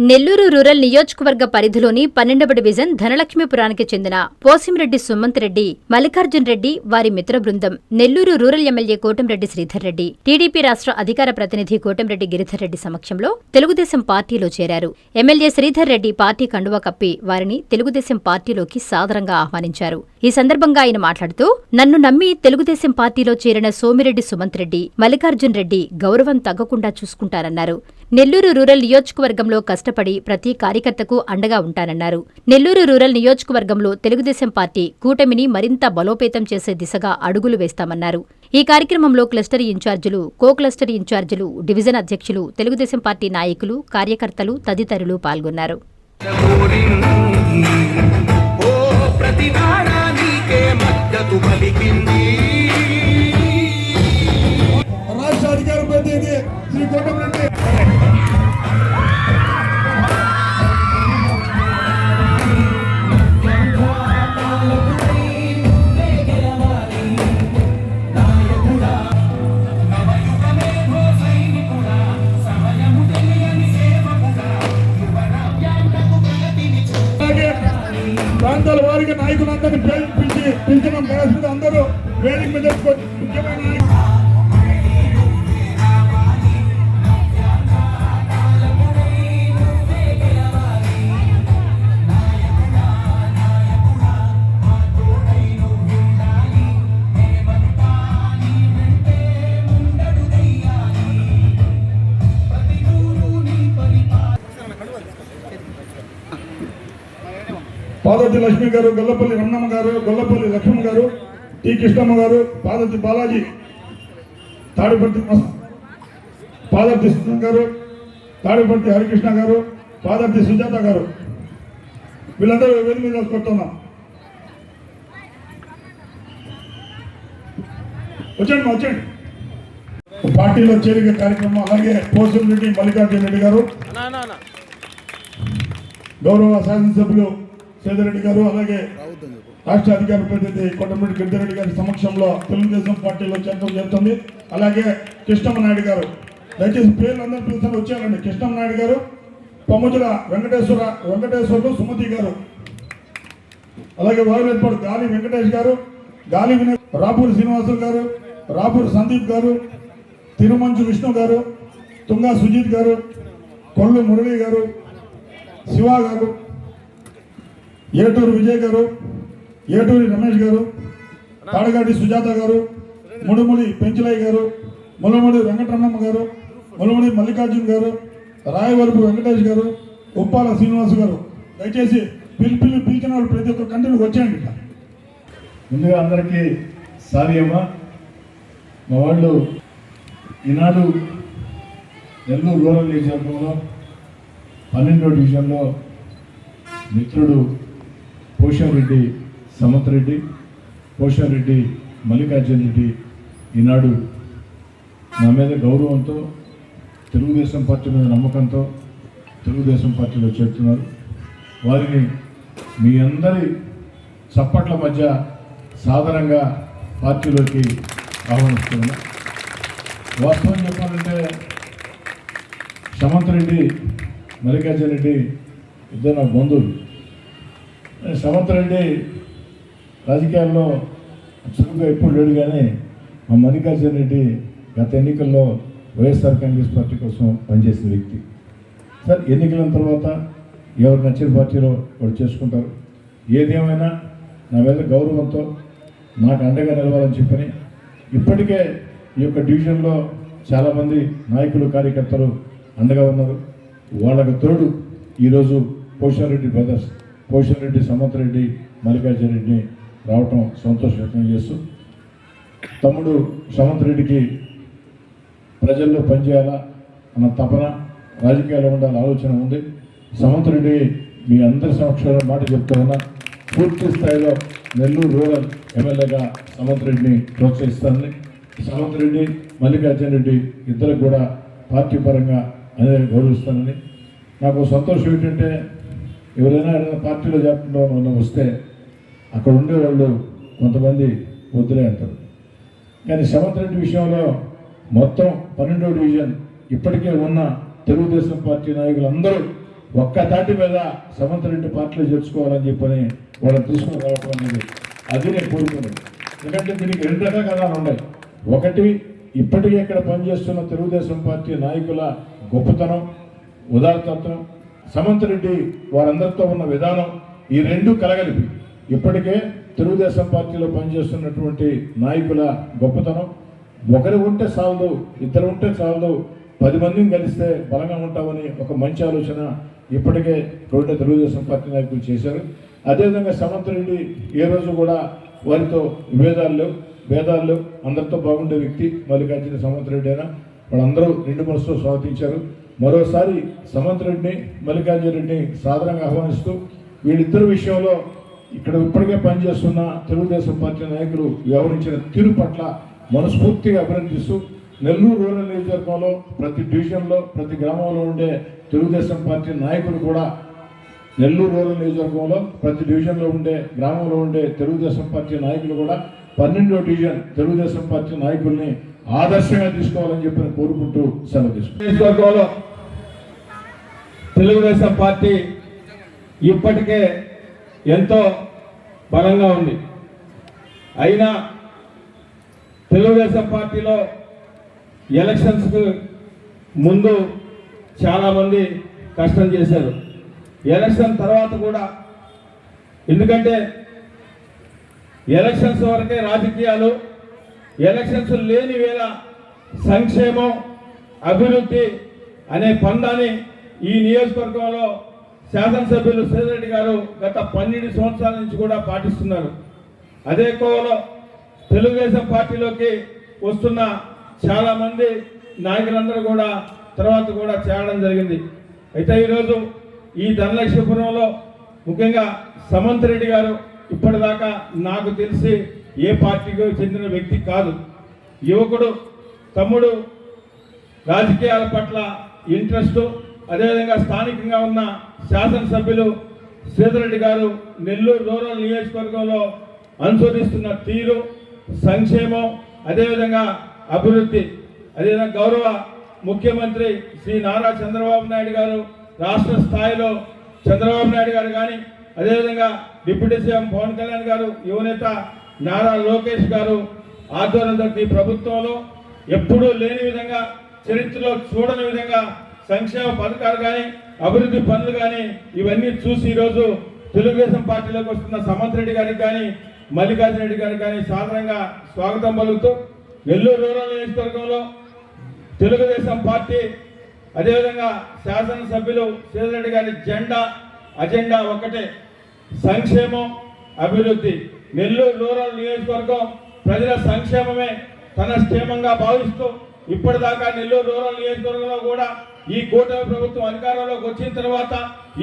Nellore rural నియోజకవర్గ పరిధిలోని 12వ division ధనలక్ష్మీపురానికి చెందిన పోసిమిరెడ్డి సుమంత్ రెడ్డి, మల్లికార్జున్ రెడ్డి, వారి మిత్ర బృందం Nellore rural MLA Kotamreddy Sridhar Reddy, TDP రాష్ట్ర అధికార ప్రతినిధి కోటంరెడ్డి గిరిధర్ రెడ్డి సమక్షంలో తెలుగుదేశం పార్టీలో చేరారు. ఎమ్మెల్యే శ్రీధర్ రెడ్డి పార్టీ కండువా కప్పి వారిని తెలుగుదేశం పార్టీలోకి సాదరంగా ఆహ్వానించారు. ఈ సందర్భంగా ఆయన మాట్లాడుతూ, నన్ను నమ్మి తెలుగుదేశం పార్టీలో చేరిన సోమిరెడ్డి సుమంత్ రెడ్డి, మల్లికార్జున్ రెడ్డి గౌరవం తగ్గకుండా చూసుకుంటారన్నారు. నెల్లూరు రూరల్ నియోజకవర్గంలో కష్టపడి ప్రతి కార్యకర్తకు అండగా ఉంటానన్నారు. నెల్లూరు రూరల్ నియోజకవర్గంలో తెలుగుదేశం పార్టీ కూటమిని మరింత బలోపేతం చేసే దిశగా అడుగులు వేస్తామన్నారు. ఈ కార్యక్రమంలో క్లస్టర్ ఇన్ఛార్జీలు, కో క్లస్టర్ ఇన్ఛార్జీలు, డివిజన్ అధ్యక్షులు, తెలుగుదేశం పార్టీ నాయకులు, కార్యకర్తలు తదితరులు పాల్గొన్నారు. ప్రాంతాల వారికి నాయకులందరినీ పిలిచిన పరిస్థితి అందరూ వేదిక మీద ముఖ్యమైన పాదర్తి లక్ష్మి గారు, గొల్లపల్లి రమణమ్మ గారు, గొల్లపల్లి లక్ష్మమ్మ గారు, టి కృష్ణమ్మ గారు, పాదర్తి బాలాజీ, పాదర్తి కృష్ణ గారు, తాడిపర్తి హరికృష్ణ గారు, పాదర్తి సుజాత గారు, వీళ్ళందరూ వేదిక మీద కొడుతున్నాం. వచ్చండి. పార్టీలో చేరిక కార్యక్రమం. అలాగే పోసిమిరెడ్డి మల్లికార్జున రెడ్డి గారు, గౌరవ శాసనసభ్యులు శ్రీధర్ రెడ్డి గారు, అలాగే రాష్ట్ర అధికార ప్రతినిధి కోటంరెడ్డి గిరిధర్ రెడ్డి గారి సమక్షంలో తెలుగుదేశం పార్టీలో చేరడం జరుగుతుంది. అలాగే కృష్ణమ్మ నాయుడు గారు, దయచేసి పేర్లందరూ పిలుస్తాను వచ్చారండి. కృష్ణమ్మ నాయుడు గారు, పముజుల వెంకటేశ్వర్లు సుమతి గారు, అలాగే వాయులేపాడు గాలి వెంకటేష్ గారు, గాలి వినయ్, రాపూరి శ్రీనివాసులు గారు, రాపూరి సందీప్ గారు, తిరుమంచు విష్ణు గారు, తుంగా సుజీత్ గారు, కొల్లు మురళి గారు, శివ గారు, ఏటూరు విజయ్ గారు, ఏటూరి రమేష్ గారు, తాడగాడి సుజాత గారు, ముడుముడి పెంచలయ్య గారు, ములముడి వెంకటరమణమ్మ గారు, ములముడి మల్లికార్జున్ గారు, రాయవరపు వెంకటేష్ గారు, ఉప్పాల శ్రీనివాసు గారు. దయచేసి పిలిచిన వాళ్ళు ప్రతి ఒక్క కంటిన్యూ వచ్చేయండి. ముందుగా అందరికీ సారీ అమ్మా. మా వాళ్ళు ఈనాడు నెల్లూరు రూరల్ నియోజకవర్గంలో 12వ డివిజన్లో మిత్రుడు పోషారెడ్డి సుమంత్ రెడ్డి, పోషారెడ్డి మల్లికార్జున రెడ్డి ఈనాడు నా మీద గౌరవంతో, తెలుగుదేశం పార్టీ మీద నమ్మకంతో తెలుగుదేశం పార్టీలో చేరుతున్నారు. వారిని మీ అందరి చప్పట్ల మధ్య సాధారణంగా పార్టీలోకి ఆహ్వానిస్తున్నాను. వాస్తవం చెప్పాలంటే సుమంత్ రెడ్డి, మల్లికార్జున రెడ్డి ఇద్దరు నా బంధువులు. సుమంత్ రెడ్డి రాజకీయాల్లో చురుగ్గా ఎప్పుడు లేడు, కానీ మా మల్లికార్జున రెడ్డి గత ఎన్నికల్లో వైఎస్ఆర్ కాంగ్రెస్ పార్టీ కోసం పనిచేసిన వ్యక్తి. సార్, ఎన్నికల తర్వాత ఎవరు నచ్చిన పార్టీలో వాడు చేసుకుంటారు. ఏదేమైనా నా మీద గౌరవంతో నాకు అండగా నిలవాలని చెప్పని ఇప్పటికే ఈ యొక్క డివిజన్లో చాలామంది నాయకులు, కార్యకర్తలు అండగా ఉన్నారు. వాళ్ళకు తోడు ఈరోజు పోషారెడ్డి బ్రదర్స్, పోషారెడ్డి సుమంత్ రెడ్డి, మల్లికార్జున రెడ్డిని రావటం సంతోషం వ్యక్తం చేస్తూ, తమ్ముడు సుమంత్ రెడ్డికి ప్రజల్లో పనిచేయాలా అన్న తపన, రాజకీయాల్లో ఉండాలని ఆలోచన ఉంది. సుమంత్ రెడ్డి మీ అందరి సమక్షంలో మాట చెప్తా ఉన్నా, పూర్తి స్థాయిలో నెల్లూరు రూరల్ ఎమ్మెల్యేగా సుమంత్ రెడ్డిని ప్రోత్సహిస్తానని, సుమంత్ రెడ్డి, మల్లికార్జున రెడ్డి ఇద్దరికి కూడా పార్టీ పరంగా అనేది గౌరవిస్తానని. నాకు సంతోషం ఏంటంటే ఎవరైనా పార్టీలో చేరకుండా వస్తే అక్కడ ఉండేవాళ్ళు కొంతమంది వద్దులే అంటారు. కానీ సుమంత్ రెడ్డి విషయంలో మొత్తం 12వ డివిజన్ ఇప్పటికే ఉన్న తెలుగుదేశం పార్టీ నాయకులందరూ ఒక్క తాటి మీద సమంత రెడ్డి పార్టీలో చేర్చుకోవాలని చెప్పని వాళ్ళని తీసుకుని రావడం అనేది అది నేను కోరుకున్నాను. ఎందుకంటే దీనికి రెండు రకాలు ఉన్నాయి. ఒకటి, ఇప్పటికే ఇక్కడ పనిచేస్తున్న తెలుగుదేశం పార్టీ నాయకుల గొప్పతనం, ఉదారతత్వం, సమంత రెడ్డి వారందరితో ఉన్న విధానం, ఈ రెండు కలగలిపి ఇప్పటికే తెలుగుదేశం పార్టీలో పనిచేస్తున్నటువంటి నాయకుల గొప్పతనం. ఒకరు ఉంటే చాలదు, ఇద్దరు ఉంటే చాలదు, 10 మందిని కలిస్తే బలంగా ఉంటామని ఒక మంచి ఆలోచన ఇప్పటికే రెండు తెలుగుదేశం పార్టీ నాయకులు చేశారు. అదేవిధంగా సమంత రెడ్డి ఏ రోజు కూడా వారితో భేదాలు అందరితో బాగుండే వ్యక్తి. మల్లికార్జున సమంత రెడ్డి అయినా వాళ్ళందరూ నిండు మనసుతో స్వాగతించారు. మరోసారి సమంత రెడ్డిని, మల్లికార్జున రెడ్డిని సాధారణంగా ఆహ్వానిస్తూ వీళ్ళిద్దరి విషయంలో ఇక్కడ ఇప్పటికే పనిచేస్తున్న తెలుగుదేశం పార్టీ నాయకులు వ్యవహరించిన తీరు పట్ల మనస్ఫూర్తిగా అభినందిస్తూ, నెల్లూరు రూరల్ నియోజకవర్గంలో ప్రతి డివిజన్లో ప్రతి గ్రామంలో ఉండే తెలుగుదేశం పార్టీ నాయకులు కూడా, నెల్లూరు రూరల్ నియోజకవర్గంలో ప్రతి డివిజన్లో ఉండే గ్రామంలో ఉండే తెలుగుదేశం పార్టీ నాయకులు కూడా 12వ డివిజన్ తెలుగుదేశం పార్టీ నాయకుల్ని ఆదర్శంగా తీసుకోవాలని చెప్పి కోరుకుంటూ సెలవు తీసుకుంటాం. తెలుగుదేశం పార్టీ ఇప్పటికే ఎంతో బలంగా ఉంది. అయినా తెలుగుదేశం పార్టీలో ఎలక్షన్స్కు ముందు చాలామంది కష్టం చేశారు. ఎలక్షన్ తర్వాత కూడా, ఎందుకంటే ఎలక్షన్స్ వరకే రాజకీయాలు, ఎలక్షన్స్ లేని వేళ సంక్షేమం, అభివృద్ధి అనే పందాన్ని ఈ నియోజకవర్గంలో శాసనసభ్యులు శ్రీధర్ గారు గత 12 సంవత్సరాల నుంచి కూడా పాటిస్తున్నారు. అదే కోవలో తెలుగుదేశం పార్టీలోకి వస్తున్న చాలామంది నాయకులందరూ కూడా తర్వాత కూడా చేరడం జరిగింది. అయితే ఈరోజు ఈ ధనలక్ష్మీపురంలో ముఖ్యంగా సమంత రెడ్డి గారు ఇప్పటిదాకా నాకు తెలిసి ఏ పార్టీకి చెందిన వ్యక్తి కాదు. యువకుడు, తమ్ముడు, రాజకీయాల పట్ల ఇంట్రెస్ట్, అదేవిధంగా స్థానికంగా ఉన్న శాసనసభ్యులు శ్రీధర్ రెడ్డి గారు నెల్లూరు రూరల్ నియోజకవర్గంలో అనుసరిస్తున్న తీరు, సంక్షేమం, అదేవిధంగా అభివృద్ధి, అదేవిధంగా గౌరవ ముఖ్యమంత్రి శ్రీ నారా చంద్రబాబు నాయుడు గారు, రాష్ట్ర స్థాయిలో చంద్రబాబు నాయుడు గారు కానీ, అదేవిధంగా డిప్యూటీ సీఎం పవన్ కళ్యాణ్ గారు, యువనేత నారా లోకేష్ గారు ఆధ్వర్యంలో ఈ ప్రభుత్వంలో ఎప్పుడూ లేని విధంగా, చరిత్రలో చూడని విధంగా సంక్షేమ పథకాలు కానీ, అభివృద్ధి పనులు కానీ ఇవన్నీ చూసి ఈరోజు తెలుగుదేశం పార్టీలోకి వస్తున్న సమంత రెడ్డి గారికి కానీ, మల్లికార్జున రెడ్డి గారికి కానీ సాధారణంగా స్వాగతం పలుకుతూ, నెల్లూరు రూరల్ నియోజకవర్గంలో తెలుగుదేశం పార్టీ అదేవిధంగా శాసనసభ్యులు శ్రీధర్ రెడ్డి గారి అజెండా ఒకటే, సంక్షేమం, అభివృద్ధి. నెల్లూరు రూరల్ నియోజకవర్గం ప్రజల సంక్షేమమే తన క్షేమంగా భావిస్తూ ఇప్పటిదాకా నెల్లూరు రూరల్ నియోజకవర్గంలో కూడా ఈ కూటమి ప్రభుత్వం అధికారంలోకి వచ్చిన తర్వాత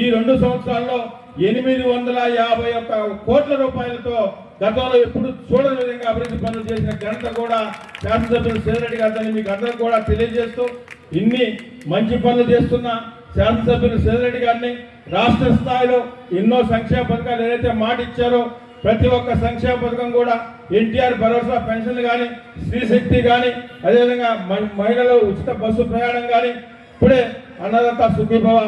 ఈ 2 సంవత్సరాల్లో 851 కోట్ల రూపాయలతో గతంలో ఎప్పుడు చూడని విధంగా అభివృద్ధి పనులు చేసిన ఘనత కూడా శాసనసభ్యులు శ్రీధర్ రెడ్డి గారిని మీకు అందరూ కూడా తెలియజేస్తూ, ఇన్ని మంచి పనులు చేస్తున్న శాసనసభ్యులు శ్రీధర్ రెడ్డి గారిని రాష్ట్ర స్థాయిలో ఎన్నో సంక్షేమ పథకాలు ఏదైతే మాట ఇచ్చారో ప్రతి ఒక్క సంక్షేమ పథకం కూడా ఎన్టీఆర్ భరోసా పెన్షన్లు కానీ, స్త్రీ శక్తి కానీ, అదేవిధంగా మహిళలు ఉచిత బస్సు ప్రయాణం కానీ, ఇప్పుడే అన్నదాత సుఖీభవ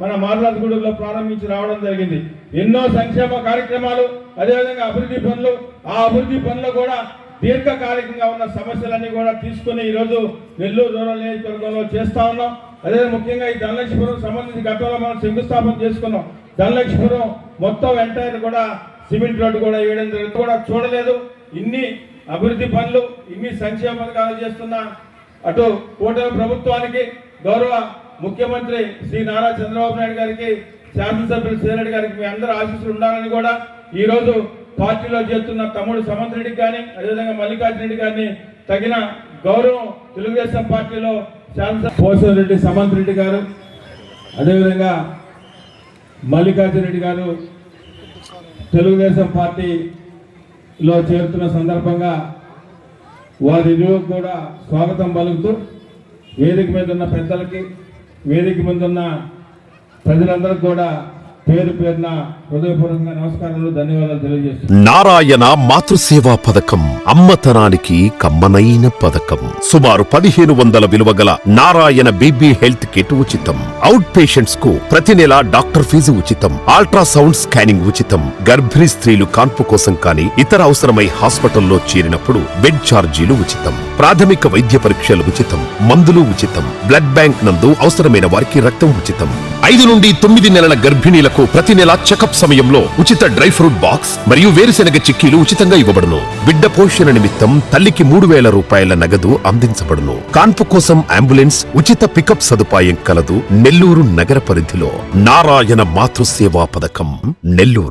మన మార్లాదిగూడలో ప్రారంభించి రావడం జరిగింది. ఎన్నో సంక్షేమ కార్యక్రమాలు, అదేవిధంగా అభివృద్ధి పనులు, ఆ అభివృద్ధి పనులు కూడా దీర్ఘకాలికంగా ఉన్న సమస్యలన్నీ కూడా తీసుకుని ఈరోజు నెల్లూరు రూరల్ నియోజకవర్గంలో చేస్తా ఉన్నాం. అదే ముఖ్యంగా ఈ ధనలక్ష్మీపురం సంబంధించి గతంలో మనం శంకుస్థాపన చేసుకున్నాం. ధనలక్ష్మీపురం మొత్తం ఎంటైర్ కూడా సిమెంట్ రోడ్డు కూడా వేయడం జరుగుతుంది, కూడా చూడలేదు. ఇన్ని అభివృద్ధి పనులు, ఇన్ని సంక్షేమ పథకాలు చేస్తున్న అటు కూటమి ప్రభుత్వానికి, గౌరవ ముఖ్యమంత్రి శ్రీ నారా చంద్రబాబు నాయుడు గారికి, శాసనసభ్యులు శ్రీధర్ రెడ్డి గారికి మీ అందరూ ఆశీస్సులు ఉండాలని కూడా ఈరోజు పార్టీలో చేస్తున్న తమ్ముడు సమంత రెడ్డికి కానీ, అదేవిధంగా మల్లికార్జున రెడ్డి గారిని తగిన గౌరవం తెలుగుదేశం పార్టీలో శాసనసభ రెడ్డి సమంత రెడ్డి గారు, అదేవిధంగా మల్లికార్జున రెడ్డి గారు తెలుగుదేశం పార్టీలో చేరుతున్న సందర్భంగా వారిరువురు కూడా స్వాగతం పలుకుతూ, వేదిక మీద ఉన్న పెద్దలకి, వేదిక మీద ఉన్న ప్రజలందరికీ కూడా పేరు పేరున హృదయపూర్వకంగా నమస్కారాలు, ధన్యవాదాలు తెలియజేస్తున్నాను. నారాయణ మాతృసేవా పథకం అమ్మతనానికి కమ్మనైన పథకం. సుమారు 1500 విలువ గల నారాయణ బీబీ హెల్త్ కిట్ ఉచితం. అవుట్ పేషెంట్స్ కు ప్రతి నెల డాక్టర్ ఫీజు ఉచితం. అల్ట్రాసౌండ్ స్కానింగ్ ఉచితం. గర్భిణీ స్త్రీలు కాన్పు కోసం కానీ ఇతర అవసరమై హాస్పిటల్లో చేరినప్పుడు బెడ్ ఛార్జీలు ఉచితం. ప్రాథమిక వైద్య పరీక్షలు ఉచితం. మందులు ఉచితం. బ్లడ్ బ్యాంక్ నందు అవసరమైన వారికి రక్తం ఉచితం. 5 నుండి 9 నెలల గర్భిణీలకు ప్రతి నెల చెకప్ సమయంలో ఉచిత డ్రై ఫ్రూట్ బాక్స్ మరియు వేరుశెనగ చిక్కీలు ఉచితంగా ఇవ్వబడును. బిడ్డ పోషణ నిమిత్తం తల్లికి 3000 రూపాయల నగదు అందించబడును. కాన్పు కోసం అంబులెన్స్ ఉచిత పికప్ సదుపాయం కలదు. నెల్లూరు నగర పరిధిలో నారాయణ మాతృసేవా పథకం, నెల్లూరు.